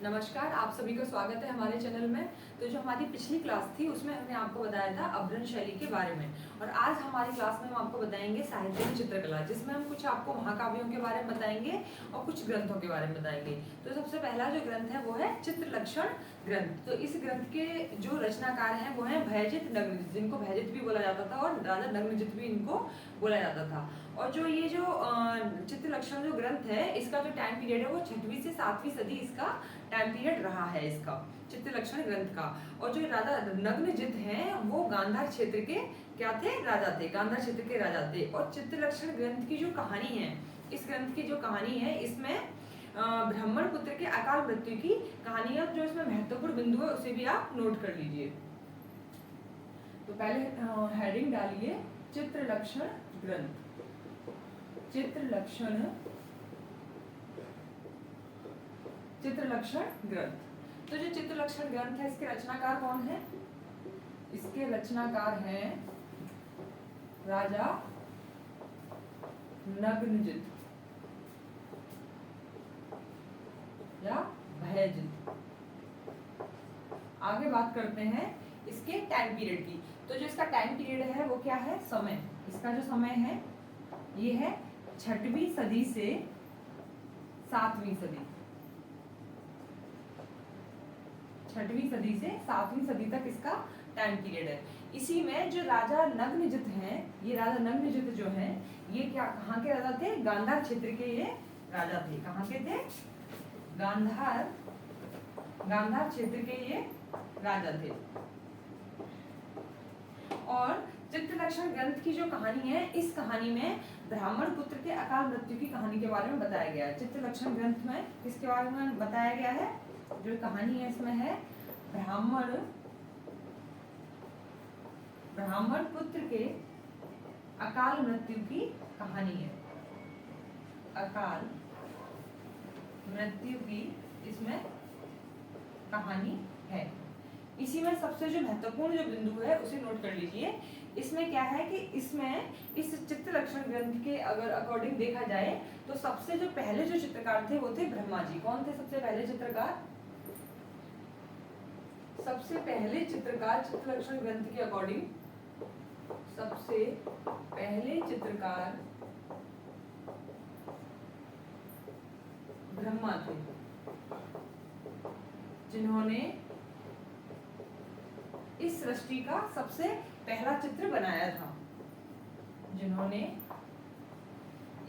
नमस्कार, आप सभी का स्वागत है हमारे चैनल में। तो जो हमारी पिछली क्लास थी उसमें हमने आपको बताया था अभ्रंश शैली के बारे में, और आज हमारी क्लास में हम आपको बताएंगे साहित्य में चित्रकला, जिसमें हम कुछ आपको महाकाव्यों के बारे में बताएंगे और कुछ ग्रंथों के बारे में बताएंगे। तो सबसे पहला जो ग्रंथ है वो है चित्रलक्षण ग्रंथ। तो इस ग्रंथ के जो रचनाकार हैं वो है भयजित नग्नजित, जिनको भयजित भी बोला जाता था और राजा नग्नजित भी इनको बोला जाता था। और जो ये जो चित्रलक्षण जो ग्रंथ है, इसका जो टाइम पीरियड है वो 6वीं से 7वीं सदी इसका टाइम पीरियड रहा है, इसका चित्रलक्षण ग्रंथ का। और जो राजा नग्नजित हैं वो गांधार क्षेत्र के क्या थे, राजा थे, गांधार क्षेत्र के राजा थे। और चित्रलक्षण ग्रंथ की जो कहानी है, इस ग्रंथ की जो कहानी है, इसमें ब्राह्मण पुत्र के अकाल मृत्यु की कहानी है। जो इसमें महत्वपूर्ण बिंदु है उसे भी आप नोट कर लीजिए। तो पहले हेडिंग डालिए चित्रलक्षण ग्रंथ। चित्रलक्षण ग्रंथ। तो जो चित्रलक्षण ग्रंथ है, इसके रचनाकार कौन है? इसके रचनाकार हैं राजा नग्नजित या भयजित। आगे बात करते हैं इसके टाइम पीरियड की। तो जो इसका टाइम पीरियड है वो क्या है? समय। इसका जो समय है ये है 6वीं सदी से 7वीं सदी। 6वीं सदी से 7वीं सदी तक इसका टाइम पीरियड है। इसी में जो राजा नग्नजित हैं, ये राजा नग्नजित जो हैं, ये क्या कहाँ के राजा थे? गांधार क्षेत्र के ये राजा थे। कहाँ के थे? गांधार क्षेत्र के ये राजा थे। और चित्रलक्षण ग्रंथ की जो कहानी है, इस कहानी में ब्राह्मण पुत्र के अकाल मृत्यु की कहानी के बारे में बताया गया है। चित्रलक्षण ग्रंथ में किसके बारे में बताया गया है? जो कहानी है इसमें है ब्राह्मण पुत्र के अकाल मृत्यु की कहानी है। अकाल मृत्यु की इसमें कहानी है। इसी में सबसे जो महत्वपूर्ण जो बिंदु है उसे नोट कर लीजिए। इसमें क्या है कि इसमें इस चित्रलक्षण ग्रंथ के अगर अकॉर्डिंग देखा जाए तो सबसे जो पहले जो चित्रकार थे वो थे ब्रह्मा जी। कौन थे सबसे पहले चित्रकार? सबसे पहले चित्रकार चित्रलक्षण ग्रंथ के अकॉर्डिंग सबसे पहले चित्रकार ब्रह्मा थे, जिन्होंने इस सृष्टि का सबसे पहला चित्र बनाया था। जिन्होंने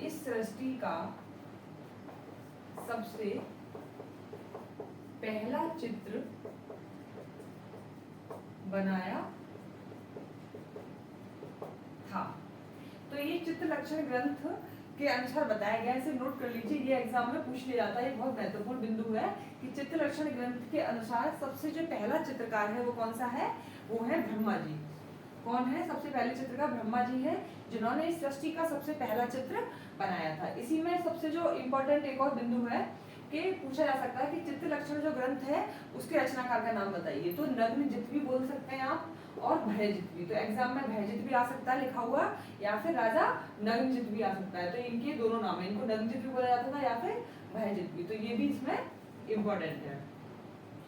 इस सृष्टि का सबसे पहला चित्र बनाया था। तो ये चित्रलक्षण ग्रंथ के अनुसार बताया गया, इसे नोट कर लीजिए, ये एग्जाम में पूछ लिया जाता है। ये बहुत महत्वपूर्ण बिंदु है कि चित्रलक्षण ग्रंथ के अनुसार सबसे जो पहला चित्रकार है वो कौन सा है? वो है ब्रह्मा जी। कौन है सबसे पहले चित्रकार? ब्रह्मा जी है, जिन्होंने इस सृष्टि का सबसे पहला चित्र बनाया था। इसी में सबसे जो इम्पोर्टेंट एक और बिंदु है कि पूछा जा सकता है कि चित्रलक्षण जो ग्रंथ है उसके रचनाकार का नाम बताइए। तो नग्नजित भी बोल सकते हैं आप और भयजित भी। तो एग्जाम में भयजित भी आ सकता है लिखा हुआ, या फिर राजा नग्नजित भी आ सकता है। तो इनके दोनों नाम है, इनको नग्नजित भी बोला जाता था या फिर भयजित भी। तो ये भी इसमें इम्पोर्टेंट है।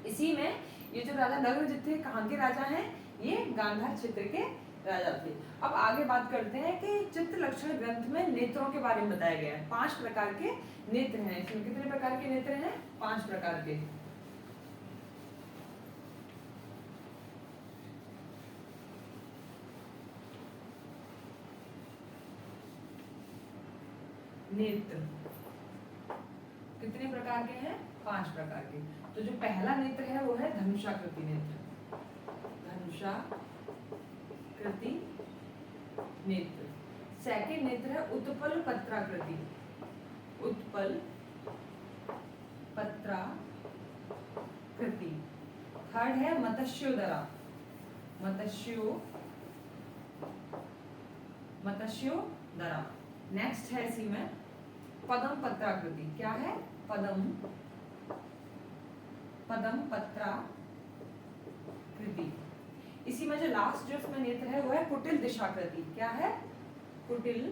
इसी में ये जो राजा नग्नजित थे, कहाँ के राजा हैं? ये गांधार क्षेत्र के राजा थे। अब आगे बात करते हैं कि चित्रलक्षण ग्रंथ में नेत्रों के बारे में बताया गया है। 5 प्रकार के नेत्र हैं। इसमें कितने प्रकार के नेत्र हैं? 5 प्रकार के नेत्र। कितने प्रकार के हैं? 5 प्रकार के। तो जो पहला नेत्र है वो है धनुषाकृति नेत्र। धनुषाकृति नेत्र। सेकंड नेत्र है उत्पल पत्राकृति। उत्पल पत्राकृति। थर्ड है मत्स्योदरा। मत्स्योदरा। नेक्स्ट है इसी में पदम पत्राकृति। क्या है? पदम पत्राकृति। इसी में जो लास्ट जो इसमें नेत्र है वो है कुटिल दिशाकृति। क्या है? कुटिल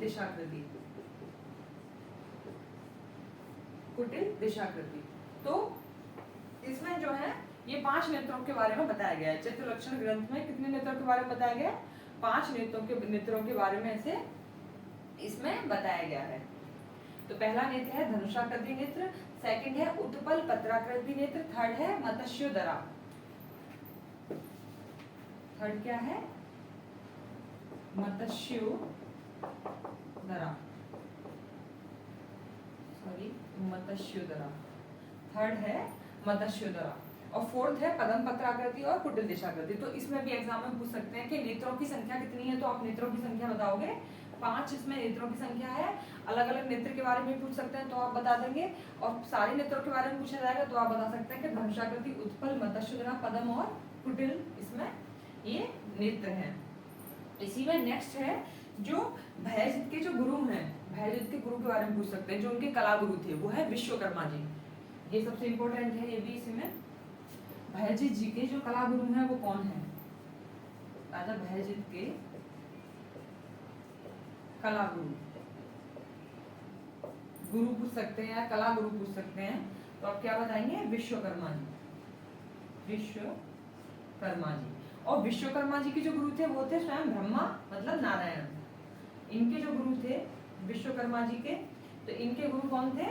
दिशाकृति। कुटिल दिशाकृति। तो इसमें जो है ये 5 नेत्रों के बारे में बताया गया है। चित्र लक्षण ग्रंथ में कितने नेत्रों के बारे में बताया गया है? 5 नेत्रों के बारे में से इसमें बताया गया है। तो पहला नेत्र है धनुषाकृति नेत्र, सेकंड है उत्पल पत्राकृति नेत्र, थर्ड है मत्स्योदरा। थर्ड क्या है? मत्स्योदरा, सॉरी मत्स्योदरा। थर्ड है मत्स्योदरा और फोर्थ है पदम पत्राकृति और कुटिल दिशाकृति। तो इसमें भी एग्जाम में पूछ सकते हैं कि नेत्रों की संख्या कितनी है, तो आप नेत्रों की संख्या बताओगे। 5 इसमें नेत्रों की संख्या है। अलग अलग नेत्र के बारे में पूछ सकते हैं तो आप बता देंगे, और सारे नेत्रों के बारे में पूछा जाएगा तो आप बता सकते हैं कि धनुषाकृति, उत्पल, मत्स्योदरा, पदम और कुटिल इसमें ये नेत्र हैं। इसी में नेक्स्ट है जो भयजित के जो गुरु हैं, भयजित के गुरु के बारे में पूछ सकते हैं, जो उनके कला गुरु थे, वो है विश्वकर्मा जी। ये सबसे इंपॉर्टेंट है, ये भी इसमें। भयजित जी के जो कला गुरु हैं वो कौन है? राजा भयजित के कला गुरु पूछ सकते हैं या कला गुरु पूछ सकते हैं, तो आप क्या बताएंगे? विश्वकर्मा जी, विश्वकर्मा जी। और विश्वकर्मा जी के जो गुरु थे वो थे स्वयं ब्रह्मा, मतलब नारायण। इनके जो गुरु थे विश्वकर्मा जी के, तो इनके गुरु कौन थे?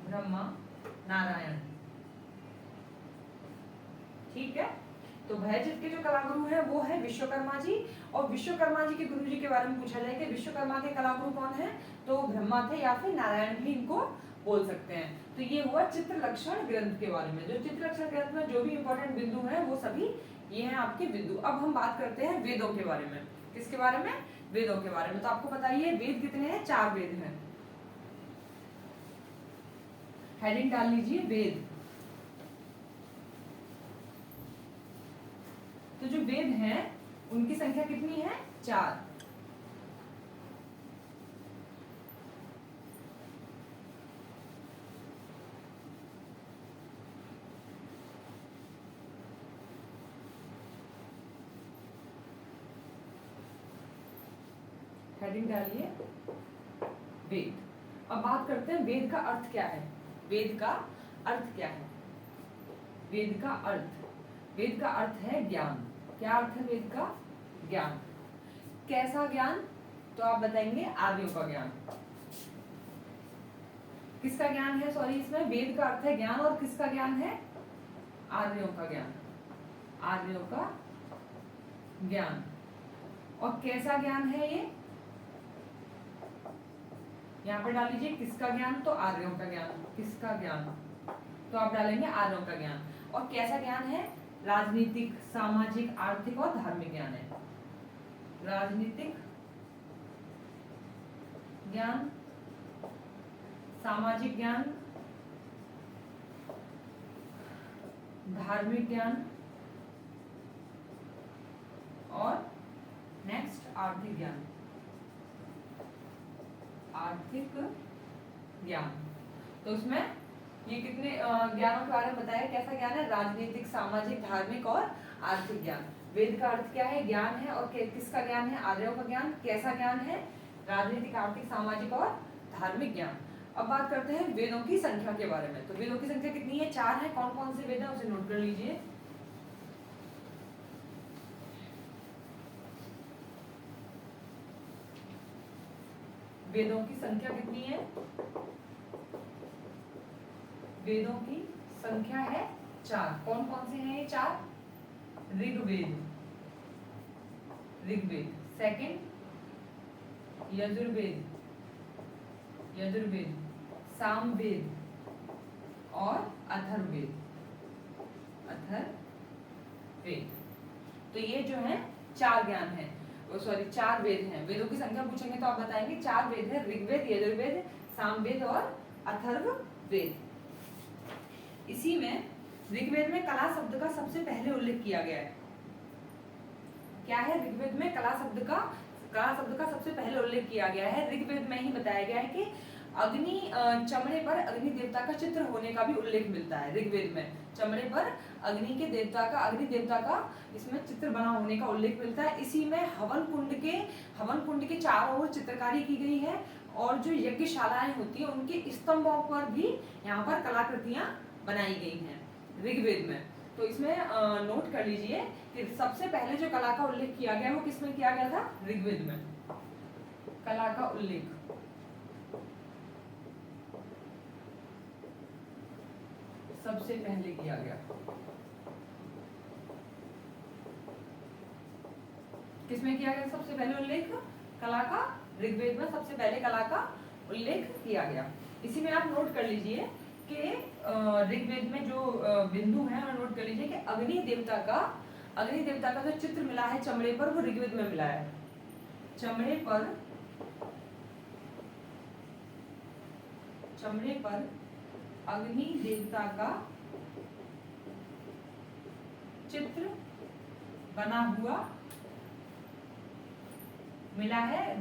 ब्रह्मा, नारायण। ठीक है। तो भयजित के जो कलागुरु हैं वो है विश्वकर्मा जी, और विश्वकर्मा जी के गुरु जी के बारे में पूछा जाए कि विश्वकर्मा के कलागुरु कौन है, तो ब्रह्मा थे या फिर नारायण भी इनको बोल सकते हैं। तो ये हुआ चित्र लक्षण ग्रंथ के बारे में। जो चित्र लक्षण ग्रंथ में जो भी इंपॉर्टेंट बिंदु हैं वो सभी ये हैं आपके बिंदु। अब हम बात करते हैं वेदों के बारे में। किसके बारे में? वेदों के बारे में। तो आपको बताइए वेद कितने हैं? 4 वेद हैं। हेडिंग डाल लीजिए वेद। तो जो वेद हैं उनकी संख्या कितनी है? 4। हेडिंग डालिए वेद। अब बात करते हैं वेद का अर्थ क्या है। वेद का अर्थ क्या है? वेद का अर्थ है ज्ञान। क्या अर्थ है वेद का? ज्ञान। कैसा ज्ञान? तो आप बताएंगे आर्यों का ज्ञान। किसका ज्ञान है? सॉरी, इसमें वेद का अर्थ है ज्ञान, और किसका ज्ञान है? आर्यों का ज्ञान, आर्यों का ज्ञान। और कैसा ज्ञान है ये? यहाँ पे डाल लीजिए किसका ज्ञान, तो आर्यों का ज्ञान। किसका ज्ञान? तो आप डालेंगे आर्यों का ज्ञान। और कैसा ज्ञान है? राजनीतिक, सामाजिक, आर्थिक और धार्मिक ज्ञान है। राजनीतिक ज्ञान, सामाजिक ज्ञान, धार्मिक ज्ञान और नेक्स्ट आर्थिक ज्ञान। आर्थिक ज्ञान। तो उसमें ये कितने ज्ञानों के बारे में बताया? कैसा ज्ञान है? राजनीतिक, सामाजिक, धार्मिक और आर्थिक ज्ञान। वेद का अर्थ क्या है? ज्ञान है। और किसका ज्ञान है? आर्यों का ज्ञान। कैसा ज्ञान है? राजनीतिक, आर्थिक, सामाजिक और धार्मिक ज्ञान। अब बात करते हैं वेदों की संख्या के बारे में। तो वेदों की संख्या कितनी है? 4 है। कौन कौन से वेद है उसे नोट कर लीजिए। वेदों की संख्या कितनी है? वेदों की संख्या है 4। कौन कौन से हैं ये 4? ऋग्वेद, सेकंड यजुर्वेद, सामवेद और अथर्ववेद। तो ये जो है 4 ज्ञान है, सॉरी 4 वेद हैं। वेदों की संख्या पूछेंगे तो आप बताएंगे 4 वेद है, ऋग्वेद, यजुर्वेद, सामवेद और अथर्ववेद। इसी में ऋग्वेद में कला शब्द का सबसे पहले उल्लेख किया गया है। क्या है? ऋग्वेद में कला शब्द का सबसे पहले उल्लेख किया गया है। ऋग्वेद में ही बताया गया है कि अग्नि चमड़े पर अग्नि देवता का चित्र होने का भी उल्लेख मिलता है। ऋग्वेद में चमड़े पर अग्नि देवता का इसमें चित्र बना होने का उल्लेख मिलता है। इसी में हवन कुंड के चारों ओर चित्रकारी की गई है और जो यज्ञशालाएं होती हैं उनके स्तंभों पर भी यहाँ पर कलाकृतियां बनाई गई हैं ऋग्वेद में। तो इसमें नोट कर लीजिए कि सबसे पहले जो कला का उल्लेख किया गया वो किसमें किया गया था? ऋग्वेद में। कला का उल्लेख सबसे पहले किया गया किसमें किया गया? सबसे पहले उल्लेख कला का ऋग्वेद में सबसे पहले कला का उल्लेख किया गया। इसी में आप नोट कर लीजिए कि ऋग्वेद में जो बिंदु है और नोट कर लीजिए कि अग्नि देवता का जो चित्र मिला है चमड़े पर वो ऋग्वेद में मिला है। चमड़े पर अग्नि देवता का चित्र बना हुआ मिला है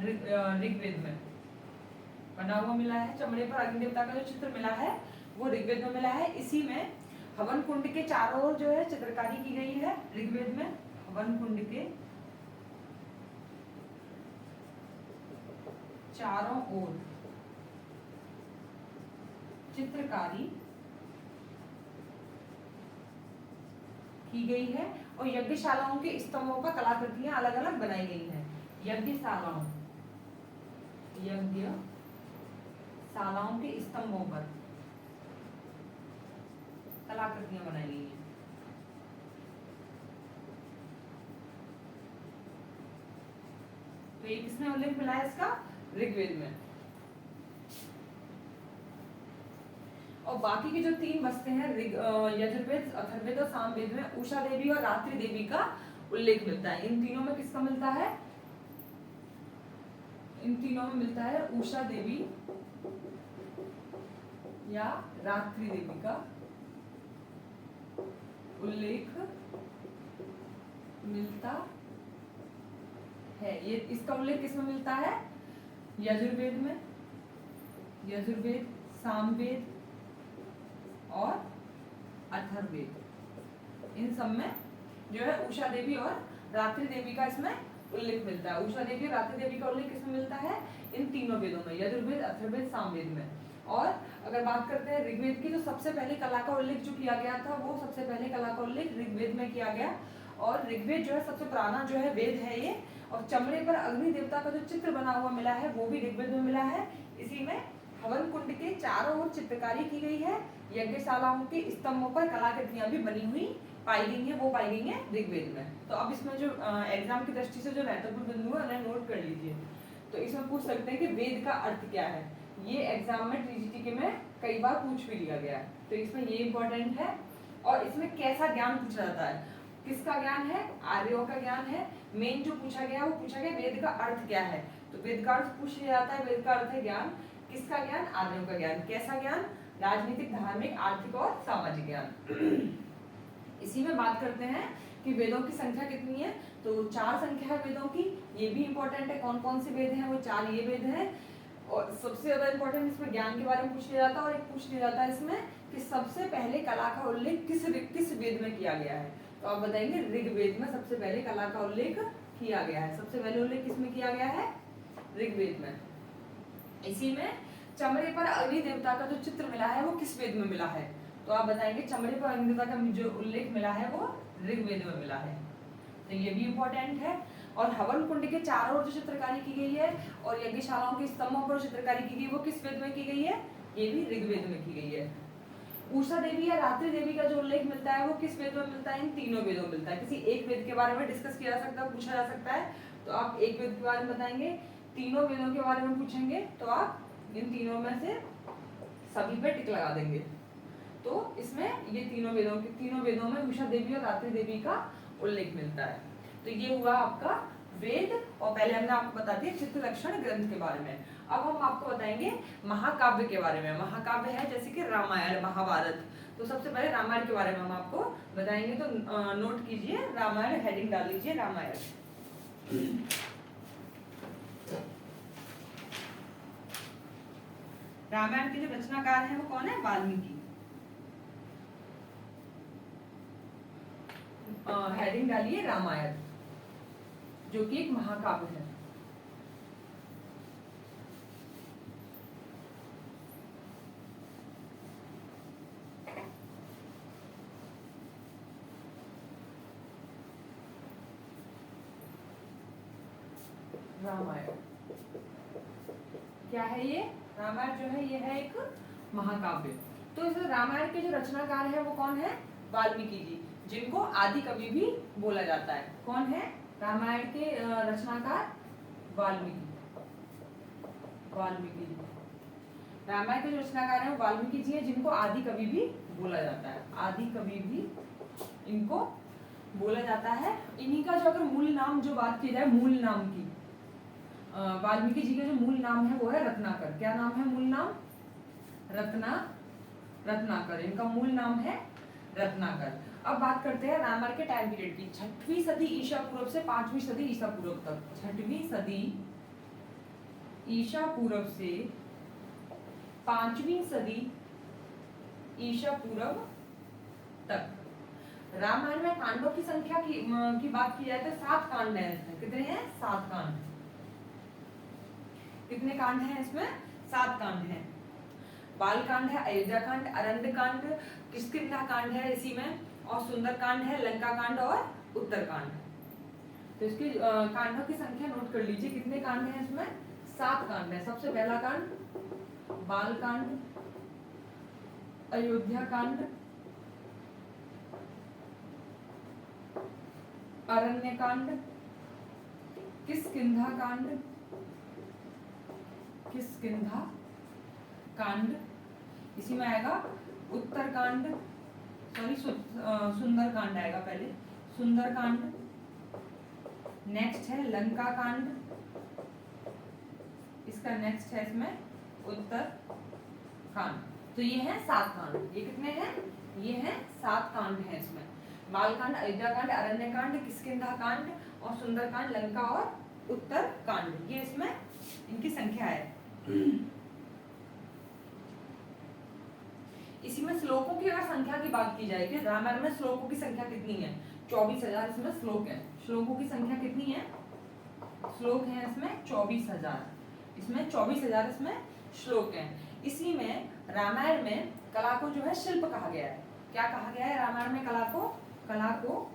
ऋग्वेद में। बना हुआ मिला है चमड़े पर अग्नि देवता का जो चित्र मिला है वो ऋग्वेद में मिला है। इसी में हवन कुंड के चारों ओर जो है चित्रकारी की गई है ऋग्वेद में। हवन कुंड के चारों ओर चित्रकारी की गई है और यज्ञशालाओं के स्तंभों पर कलाकृतियां अलग अलग बनाई गई हैं। यज्ञशालाओं के स्तंभों पर कलाकृतियां बनाई गई हैं। तो ये किसने उल्लेख मिला है इसका? ऋग्वेद में। और बाकी के जो तीन बसते हैं यजुर्वेद, अथर्ववेद और सामवेद में उषा देवी और रात्रि देवी का उल्लेख मिलता है। इन तीनों में किसका मिलता है? इन तीनों में मिलता है उषा देवी या रात्रि देवी का उल्लेख मिलता है। ये इसका उल्लेख किसमें मिलता है? यजुर्वेद में, यजुर्वेद, सामवेद और अथर्ववेद। इन सब में जो है उषा देवी और रात्रि देवी का इसमें उल्लेख मिलता है। उषा देवी और रात्रि देवी का उल्लेख किसमें मिलता है? इन तीनों वेदों में, यजुर्वेद, अथर्ववेद, सामवेद में। और अगर बात करते हैं ऋग्वेद की, तो सबसे पहले कला का उल्लेख जो किया गया था वो सबसे पहले कला का उल्लेख ऋग्वेद में किया गया। और ऋग्वेद जो है सबसे पुराना जो है वेद है ये। और चमड़े पर अग्नि देवता का जो चित्र बना हुआ मिला है वो भी ऋग्वेद में मिला है। इसी में हवन कुंड के चारों ओर चित्रकारी की गई है। यज्ञशालाओं के स्तंभों पर कलाकृतियां भी बनी हुई पाई गई है, वो पाई गई है ऋग्वेद में। तो अब इसमें जो एग्जाम की दृष्टि से जो महत्वपूर्ण बिंदु है उन्हें नोट कर लीजिए। तो इसमें पूछ सकते हैं कि वेद का अर्थ क्या है। ये एग्जाम में टीजीटी में कई बार पूछ भी लिया गया है, तो इसमें ये इंपॉर्टेंट है। और इसमें कैसा ज्ञान पूछा जाता है? किसका ज्ञान है? आर्यों का ज्ञान है। मेन जो पूछा गया वो पूछा गया वेद का अर्थ क्या है। तो वेद का अर्थ पूछ लिया जाता है। वेद का अर्थ है ज्ञान। किसका ज्ञान? आर्यों का ज्ञान। कैसा ज्ञान? राजनीतिक, धार्मिक, आर्थिक और सामाजिक ज्ञान। इसी में बात करते हैं कि वेदों की संख्या कितनी है। तो 4 संख्या है वेदों की। ये भी इंपॉर्टेंट है। कौन कौन से वेद हैं? वो 4 ये वेद हैं। और सबसे ज्यादा इंपॉर्टेंट इसमें ज्ञान के बारे में पूछ लिया जाता है। और एक पूछ लिया जाता है इसमें कि सबसे पहले कला का उल्लेख किस वेद में किया गया है। तो आप बताएंगे ऋग्वेद में सबसे पहले कला का उल्लेख किया गया है। सबसे पहले उल्लेख किसमें किया गया है? ऋग्वेद में। इसी में चमड़े पर अग्नि देवता का जो चित्र मिला है वो किस वेद में मिला है? तो आप बताएंगे चमड़े पर अग्नि देवता का जो उल्लेख मिला है वो ऋग्वेद में मिला है। तो ये भी इंपॉर्टेंट है। और हवन कुंड के चारों ओर जो चित्रकारी की गई है और यज्ञशालाओं के स्तंभों पर चित्रकारी की गई वो किस वेद में की गई है? ये भी ऋग्वेद में की गई है। उषा देवी या रात्रि देवी का जो उल्लेख मिलता है वो किस वेद में मिलता है? इन तीनों वेदों में मिलता है। किसी एक वेद के बारे में डिस्कस किया जा सकता है, पूछा जा सकता है, तो आप एक वेद के बारे में बताएंगे। तीनों वेदों के बारे में पूछेंगे तो आप इन तीनों में से सभी पे टिक लगा देंगे। तो इसमें ये तीनों वेदों में उषा देवी और रात्रि देवी का उल्लेख मिलता है। तो ये हुआ आपका वेद। और पहले हमने आपको बता दिया चित्त लक्षण ग्रंथ के बारे में। अब हम आपको बताएंगे महाकाव्य के बारे में। महाकाव्य है जैसे कि रामायण, महाभारत। तो सबसे पहले रामायण के बारे में हम आपको बताएंगे। तो नोट कीजिए, रामायण हेडिंग डाल लीजिए, रामायण। रामायण के जो रचनाकार हैं वो कौन है? वाल्मीकि। हेडिंग डालिए रामायण, जो कि एक महाकाव्य है। रामायण क्या है ये? रामायण जो है ये है एक महाकाव्य। तो इस रामायण के जो रचनाकार है वो कौन है? वाल्मीकि जी, जिनको आदि कवि भी बोला जाता है। कौन है रामायण के रचनाकार? वाल्मीकि। वाल्मीकि जी, रामायण के जो रचनाकार हैं वाल्मीकि जी हैं, जिनको आदि कवि भी बोला जाता है। आदि कवि भी इनको बोला जाता है। इन्हीं का जो अगर मूल नाम जो बात की जाए, मूल नाम की, वाल्मीकि जी का जो मूल नाम है वो है रत्नाकर। क्या नाम है मूल नाम? रत्नाकर। इनका मूल नाम है रत्नाकर। अब बात करते हैं रामायण के टाइम पीरियड की। 6वीं सदी ईसा पूर्व से 5वीं सदी ईसा पूर्व तक। 6वीं सदी ईसा पूर्व से 5वीं सदी ईसा पूर्व तक रामायण में कांडों की संख्या की बात की जाए तो 7 कांड हैं इसमें। कितने हैं? 7 कांड। कितने कांड हैं इसमें? 7 कांड हैं। बाल कांड है, अयोध्या कांड, अरण्य कांड, किष्किंधा कांड है इसी में, और सुंदर कांड है, लंका कांड और उत्तर कांड। तो इसके कांडों की संख्या नोट कर लीजिए। कितने कांड हैं इसमें? 7 कांड है। सबसे पहला कांड बाल कांड, अयोध्या कांड, अरण्य कांड, किष्किंधा कांड, किष्किंधा कांड, इसी में आएगा उत्तर कांड, सॉरी सुंदर कांड आएगा पहले, सुंदर कांड। नेक्स्ट है लंका कांड, इसका नेक्स्ट है इसमें उत्तर कांड। तो ये है 7 कांड। ये कितने हैं? ये हैं 7 कांड हैं इसमें। बालकांड, अयोध्या कांड, अरण्य कांड, किष्किंधा कांड और सुंदर कांड, लंका और उत्तर कांड। ये इसमें इनकी संख्या है। इसी में श्लोकों की अगर संख्या की बात की जाए कि रामायण में श्लोकों की संख्या कितनी है? 24,000 इसमें श्लोक है। श्लोकों की संख्या कितनी है? श्लोक है इसमें 24,000। इसमें 24,000 इसमें श्लोक हैं। इसी में रामायण में कला को जो है शिल्प कहा गया है। क्या कहा गया है रामायण में? कला को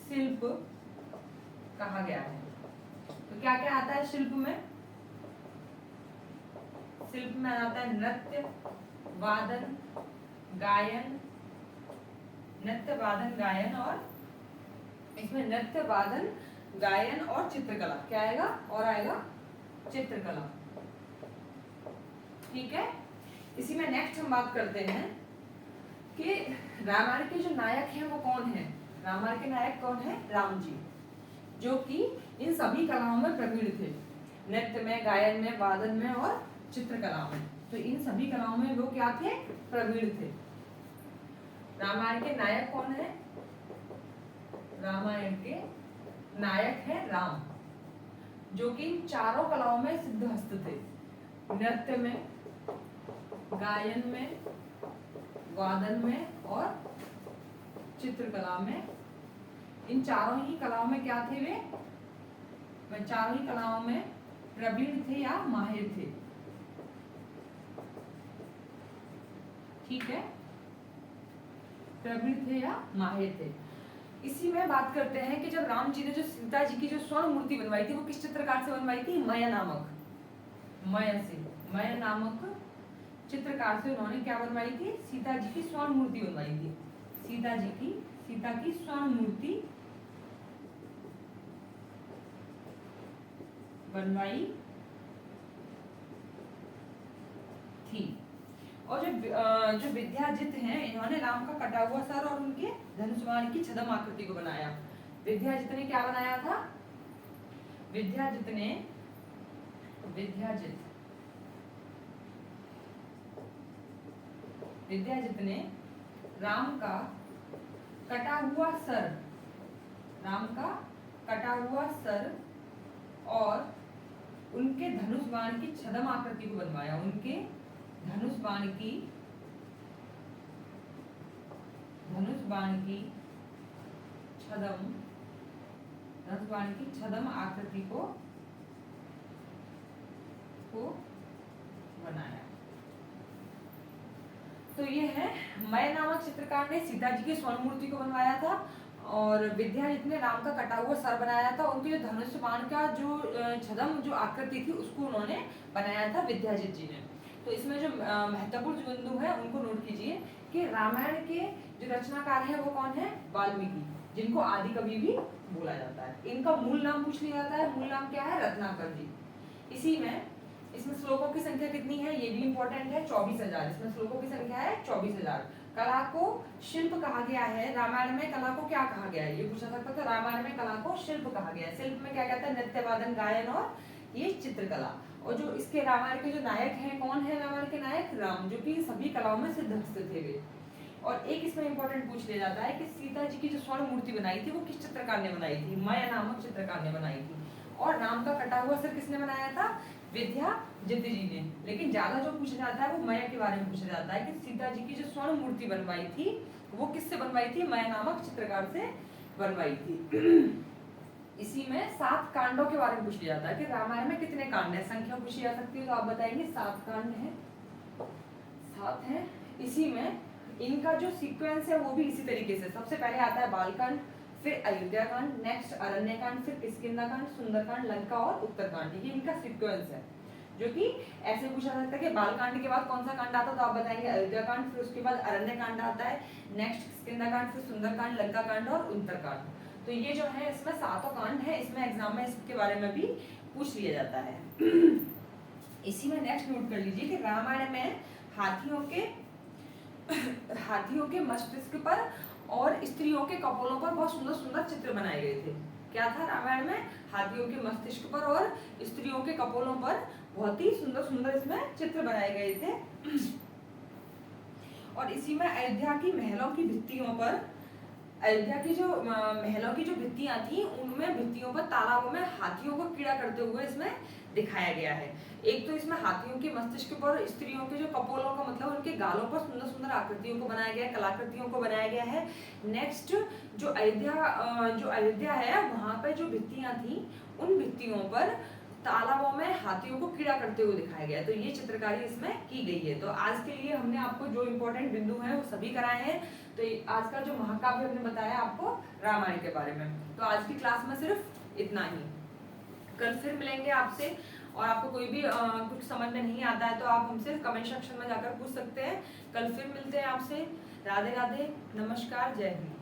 शिल्प कहा गया है। तो क्या क्या आता है शिल्प में? शिल्प में आता है नृत्य, वादन, गायन, नृत्य, वादन, गायन, और इसमें नृत्य, वादन, गायन और चित्रकला। क्या आएगा? और आएगा चित्रकला। ठीक है। इसी में नेक्स्ट हम बात करते हैं कि रामायण के जो नायक हैं वो कौन है? रामायण के नायक कौन है? राम जी, जो कि इन सभी कलाओं में प्रवीण थे। नृत्य में, गायन में, वादन में और चित्रकला में। तो इन सभी कलाओं में वो क्या थे? प्रवीण थे। रामायण के नायक कौन है? रामायण के नायक है राम, जो कि इन चारों कलाओं में सिद्धहस्त थे। नृत्य में, गायन में, वादन में और चित्रकला में। इन चारों ही कलाओं में क्या थे वे चारों ही कलाओं में प्रवीण थे या माहिर थे। ठीक है, प्रवीण थे या माहिर थे। इसी में बात करते हैं कि जब राम जी ने जो सीता जी की जो स्वर्ण मूर्ति बनवाई थी वो किस चित्रकार से बनवाई थी? मय नामक चित्रकार से उन्होंने क्या बनवाई थी? सीता जी की स्वर्ण मूर्ति बनवाई थी। सीता की स्वर्ण मूर्ति बनवाई थी। और जो विद्याजित हैं, इन्होंने राम का कटा हुआ सर और उनके धनुष बाण की छद्म आकृति को बनाया। विद्याजित ने क्या बनाया था? विद्याजित ने राम का कटा हुआ सर और उनके धनुष बाण की छद्म आकृति को बनवाया। उनके धनुष बाण की छद्म आकृति को बनाया। तो ये है, मय नामक चित्रकार ने सीता जी की स्वर्ण मूर्ति को बनवाया था और विद्या जितने राम का कटा हुआ सर बनाया था, उनके जो धनुष बाण का जो छदम जो आकृति थी उसको उन्होंने बनाया था विद्याजित जी ने। तो इसमें जो महत्वपूर्ण बिंदु है उनको नोट कीजिए कि रामायण के जो रचनाकार है वो कौन है, वाल्मीकि, जिनको आदि कवि भी बोला जाता है। इनका मूल नाम पूछ लिया जाता है, मूल नाम क्या है, रत्नाकर जी। इसी में इसमें श्लोकों की संख्या कितनी है ये भी इंपॉर्टेंट है, 24,000। इसमें श्लोकों की संख्या है 24,000। कला को शिल्प कहा गया है, रामायण में कला को क्या कहा गया है ये पूछा सकता था। रामायण में कला को शिल्प कहा गया है। शिल्प में क्या कहता है, नृत्य, वादन, गायन और ये चित्रकला। और जो इसके रामायण के जो नायक हैं, कौन है रामायण के नायक, राम, जो कि सभी कलाओं में सिद्धहस्त थे वे। और एक इसमें इंपॉर्टेंट पूछ लिया जाता है कि सीता जी की जो स्वर्ण मूर्ति बनाई थी वो किस चित्रकार ने बनाई थी, मय नामक चित्रकार ने बनाई थी। और राम का कटा हुआ सिर किसने बनाया था, विद्याजित जी ने। लेकिन ज्यादा जो पूछा जाता है वो मय के बारे में पूछा जाता है कि सीता जी की जो स्वर्ण मूर्ति बनवाई थी वो किससे बनवाई थी, मय नामक चित्रकार से बनवाई थी। इसी में 7 कांडों के बारे में पूछ लिया जाता है कि रामायण में कितने कांड है, संख्या पूछी जा सकती है तो आप बताएंगे 7 कांड है, 7 है। इसी में इनका जो सीक्वेंस है वो भी इसी तरीके से, सबसे पहले आता है बालकांड, फिर अयोध्या कांड, नेक्स्ट अरण्यकांड, फिर किष्किंधा कांड, सुंदरकांड, लंका और उत्तरकांड। ये इनका सीक्वेंस है जो कि ऐसे पूछा जाता है कि बालकांड के बाद कौन सा कांड आता है तो आप बताएंगे अयोध्या कांड, फिर उसके बाद अरण्य कांड आता है, नेक्स्ट किष्किंधा कांड, फिर सुंदरकांड, लंका कांड और उत्तरकांड। तो ये जो है इसमें 7 कांड है। इसमें एग्जाम में इसके बारे में भी पूछ लिया जाता है। इसी में नेक्स्ट नोट कर लीजिए कि रामायण में हाथियों के मस्तिष्क पर और स्त्रियों के कपोलों पर बहुत सुंदर सुंदर चित्र बनाए गए थे। क्या था रामायण में, हाथियों के मस्तिष्क पर और स्त्रियों के कपोलों पर बहुत ही सुंदर सुंदर इसमें चित्र बनाए गए थे। और इसी में अयोध्या की महलों की भित्तियों पर, अयोध्या की जो महलों की जो भित्तियां थी उनमें भित्तियों पर तालाबों में हाथियों को क्रीड़ा करते हुए इसमें दिखाया गया है। एक तो इसमें हाथियों के मस्तिष्क पर, स्त्रियों के जो कपोलों का मतलब उनके गालों पर सुंदर सुंदर आकृतियों को बनाया गया है, कलाकृतियों को बनाया गया है। नेक्स्ट जो अयोध्या है वहां पर जो भित्तियां थी उन भित्तियों पर तालाबों में हाथियों को क्रीड़ा करते हुए दिखाया गया है। तो ये चित्रकारी इसमें की गई है। तो आज के लिए हमने आपको जो इम्पोर्टेंट बिंदु है वो सभी कराए हैं। तो आज का जो महाकाव्य हमने बताया आपको रामायण के बारे में। तो आज की क्लास में सिर्फ इतना ही। कल फिर मिलेंगे आपसे, और आपको कोई भी कुछ समझ में नहीं आता है तो आप हमसे कमेंट सेक्शन में जाकर पूछ सकते हैं। कल फिर मिलते हैं आपसे। राधे राधे, नमस्कार, जय हिंद।